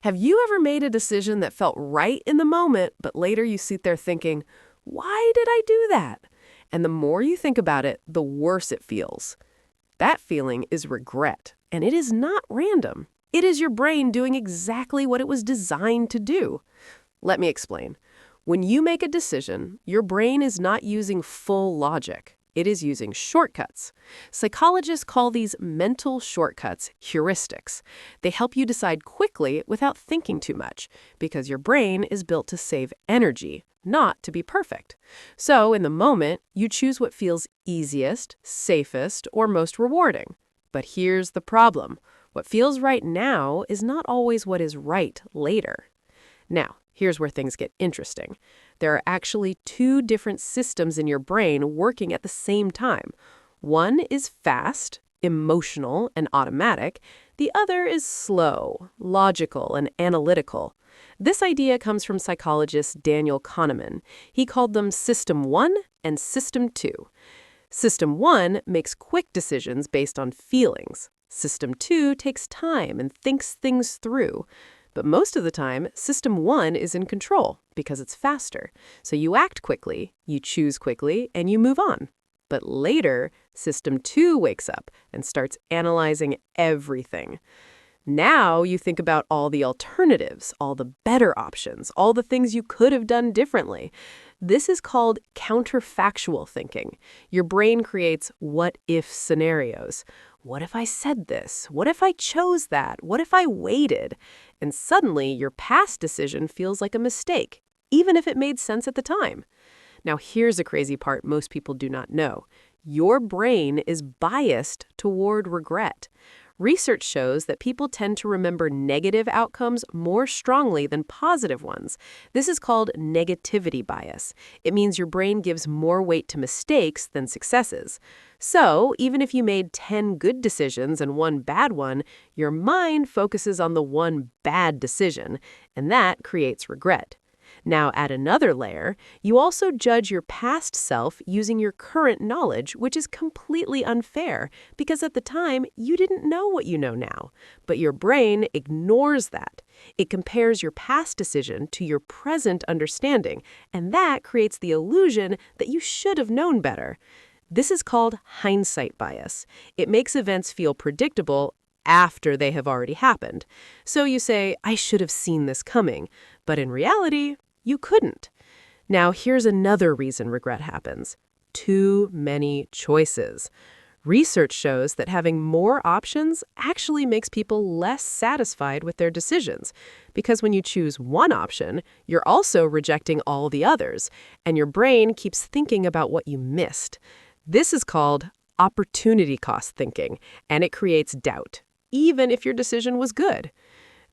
Have you ever made a decision that felt right in the moment, but later you sit there thinking, why did I do that? And the more you think about it, the worse it feels. That feeling is regret, and it is not random. It is your brain doing exactly what it was designed to do. Let me explain. When you make a decision, your brain is not using full logic. It is using shortcuts. Psychologists call these mental shortcuts heuristics. They help you decide quickly without thinking too much, because your brain is built to save energy, not to be perfect. So, in the moment, you choose what feels easiest, safest, or most rewarding. But here's the problem. What feels right now is not always what is right later. Now, here's where things get interesting. There are actually two different systems in your brain working at the same time. One is fast, emotional, and automatic. The other is slow, logical, and analytical. This idea comes from psychologist Daniel Kahneman. He called them System 1 and System 2. System 1 makes quick decisions based on feelings. System 2 takes time and thinks things through. But most of the time, System 1 is in control because it's faster. So you act quickly, you choose quickly, and you move on. But later, System 2 wakes up and starts analyzing everything. Now you think about all the alternatives, all the better options, all the things you could have done differently. This is called counterfactual thinking. Your brain creates what-if scenarios. What if I said this? What if I chose that? What if I waited? And suddenly, your past decision feels like a mistake, even if it made sense at the time. Now, here's a crazy part most people do not know. Your brain is biased toward regret. Research shows that people tend to remember negative outcomes more strongly than positive ones. This is called negativity bias. It means your brain gives more weight to mistakes than successes. So, even if you made 10 good decisions and one bad one, your mind focuses on the one bad decision, and that creates regret. Now, add another layer. You also judge your past self using your current knowledge, which is completely unfair because at the time, you didn't know what you know now. But your brain ignores that. It compares your past decision to your present understanding, and that creates the illusion that you should have known better. This is called hindsight bias. It makes events feel predictable after they have already happened. So you say, I should have seen this coming. But in reality, you couldn't. Now, here's another reason regret happens. Too many choices. Research shows that having more options actually makes people less satisfied with their decisions. Because when you choose one option, you're also rejecting all the others, and your brain keeps thinking about what you missed. This is called opportunity cost thinking, and it creates doubt, even if your decision was good.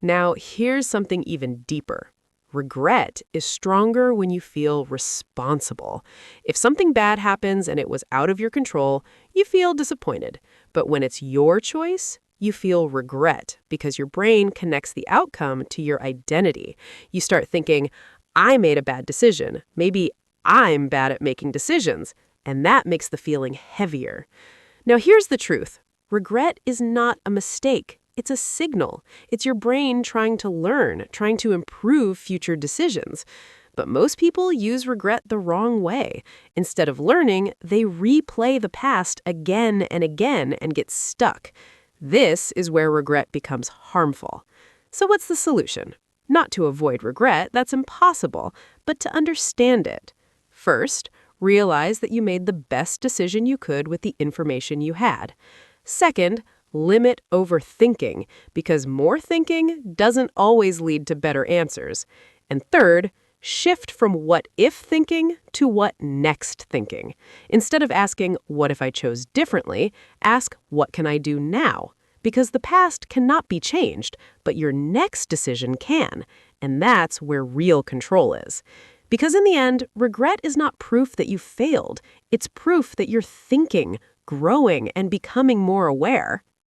Now, here's something even deeper. Regret is stronger when you feel responsible. If something bad happens and it was out of your control, you feel disappointed. But when it's your choice, you feel regret because your brain connects the outcome to your identity. You start thinking, I made a bad decision. Maybe I'm bad at making decisions. And that makes the feeling heavier. Now, here's the truth. Regret is not a mistake. It's a signal. It's your brain trying to learn, trying to improve future decisions. But most people use regret the wrong way. Instead of learning, they replay the past again and again and get stuck. This is where regret becomes harmful. So what's the solution? Not to avoid regret, that's impossible, but to understand it. First, realize that you made the best decision you could with the information you had. Second, limit overthinking, because more thinking doesn't always lead to better answers. And third, shift from what-if thinking to what-next thinking. Instead of asking, what if I chose differently, ask, what can I do now? Because the past cannot be changed, but your next decision can. And that's where real control is. Because in the end, regret is not proof that you failed. It's proof that you're thinking, growing, and becoming more aware.